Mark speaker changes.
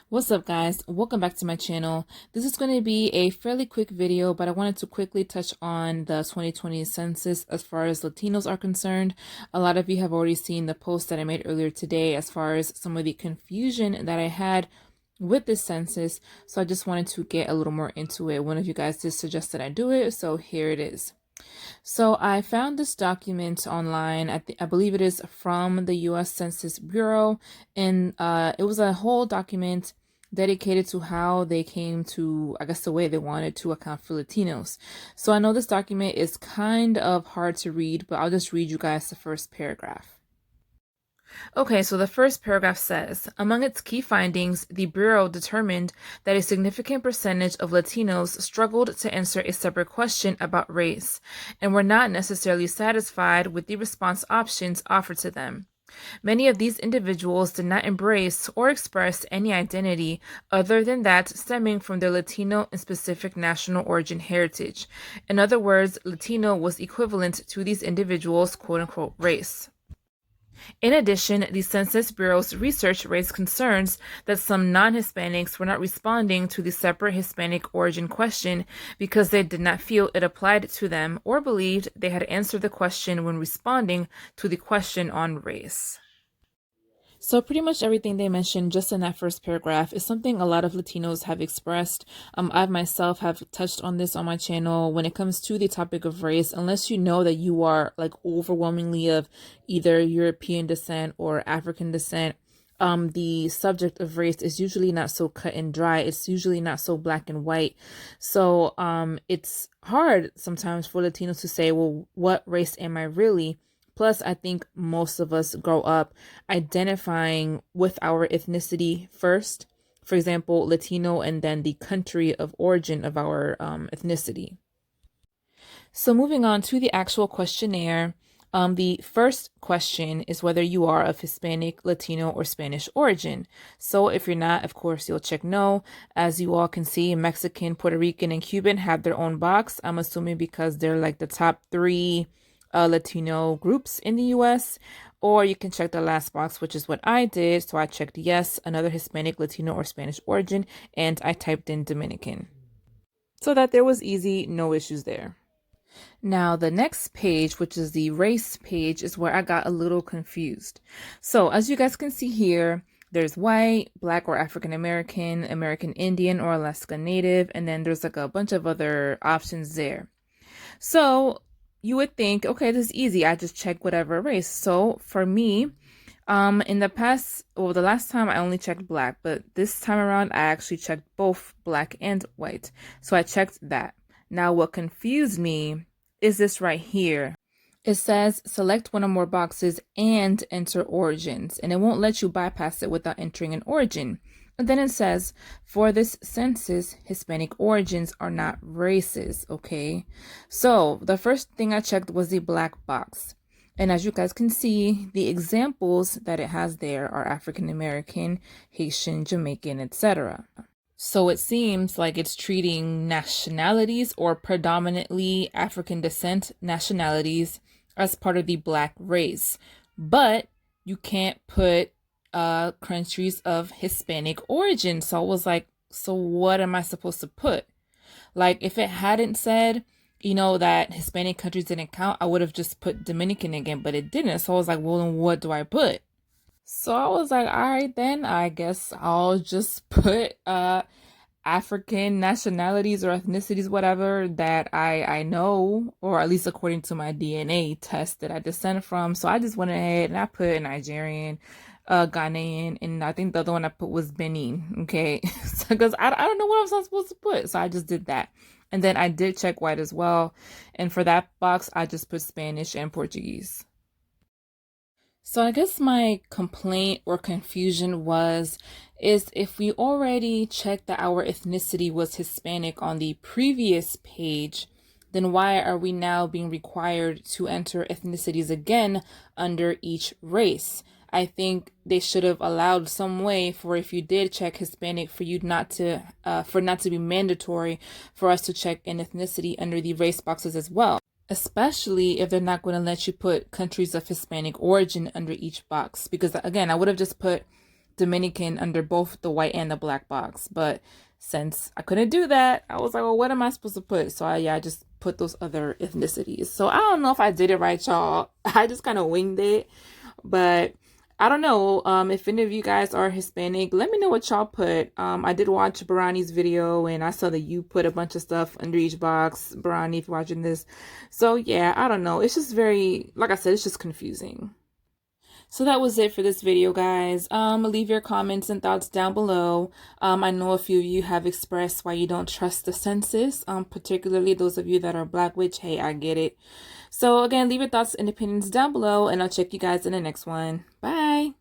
Speaker 1: What's up, guys? Welcome back to my channel. This is going to be a fairly quick video, but I wanted to quickly touch on the 2020 census as far as Latinos are concerned. A lot of you have already seen the post that I made earlier today as far as some of the confusion that I had with this census, so I just wanted to get a little more into it. One of you guys did suggest that I do it, so here it is. So I found this document online. I believe it is from the U.S. Census Bureau, and it was a whole document dedicated to how they came to, I guess, the way they wanted to account for Latinos. So I know this document is kind of hard to read, but I'll just read you guys the first paragraph. Okay, so the first paragraph says, among its key findings, the Bureau determined that a significant percentage of Latinos struggled to answer a separate question about race and were not necessarily satisfied with the response options offered to them. Many of these individuals did not embrace or express any identity other than that stemming from their Latino and specific national origin heritage. In other words, Latino was equivalent to these individuals' quote-unquote race. In addition, the Census Bureau's research raised concerns that some non-Hispanics were not responding to the separate Hispanic origin question because they did not feel it applied to them or believed they had answered the question when responding to the question on race. So pretty much everything they mentioned just in that first paragraph is something a lot of Latinos have expressed. I myself have touched on this on my channel when it comes to the topic of race. Unless you know that you are like overwhelmingly of either European descent or African descent, the subject of race is usually not so cut and dry. It's usually not so black and white. So it's hard sometimes for Latinos to say, well, what race am I really? Plus, I think most of us grow up identifying with our ethnicity first. For example, Latino and then the country of origin of our ethnicity. So moving on to the actual questionnaire. The first question is whether you are of Hispanic, Latino, or Spanish origin. So if you're not, of course, you'll check no. As you all can see, Mexican, Puerto Rican, and Cuban have their own box. I'm assuming because they're like the top three Latino groups in the US, or you can check the last box, which is what I did. So I checked yes, another Hispanic, Latino, or Spanish origin, and I typed in Dominican. So that there was easy, no issues there. Now, the next page, which is the race page, is where I got a little confused. So as you guys can see here, there's white, black or African American, American Indian or Alaska Native, and then there's like a bunch of other options there. So you would think, okay, this is easy. I just check whatever race. So for me, in the past, well, the last time I only checked black, but this time around I actually checked both black and white. So I checked that. Now what confused me is this right here. It says select one or more boxes and enter origins, and it won't let you bypass it without entering an origin. And then it says, for this census, Hispanic origins are not races, okay? So the first thing I checked was the black box. And as you guys can see, the examples that it has there are African American, Haitian, Jamaican, etc. So it seems like it's treating nationalities or predominantly African descent nationalities as part of the black race. But you can't put countries of Hispanic origin. So I was like, so what am I supposed to put? Like, if it hadn't said, you know, that Hispanic countries didn't count, I would have just put Dominican again, but it didn't. So I was like, well, then what do I put? So I was like, all right, then I guess I'll just put African nationalities or ethnicities, whatever, that I know, or at least according to my DNA test that I descend from. So I just went ahead and I put Nigerian, Ghanaian, and I think the other one I put was Benin. Okay, because I don't know what I'm supposed to put, so I just did that. And then I did check white as well, and for that box I just put Spanish and Portuguese. So I guess my complaint or confusion is if we already checked that our ethnicity was Hispanic on the previous page, then why are we now being required to enter ethnicities again under each race? I think they should have allowed some way for, if you did check Hispanic, for you not to be mandatory for us to check an ethnicity under the race boxes as well, especially if they're not going to let you put countries of Hispanic origin under each box. Because again, I would have just put Dominican under both the white and the black box. But since I couldn't do that, I was like, well, what am I supposed to put? So I just put those other ethnicities. So I don't know if I did it right, y'all. I just kind of winged it. But I don't know. If any of you guys are Hispanic, let me know what y'all put. I did watch Barani's video and I saw that you put a bunch of stuff under each box. Barani, if you're watching this. So yeah, I don't know. It's just very, like I said, it's just confusing. So that was it for this video, guys. Leave your comments and thoughts down below. I know a few of you have expressed why you don't trust the census, particularly those of you that are Black, which, hey, I get it. So again, leave your thoughts and opinions down below, and I'll check you guys in the next one. Bye!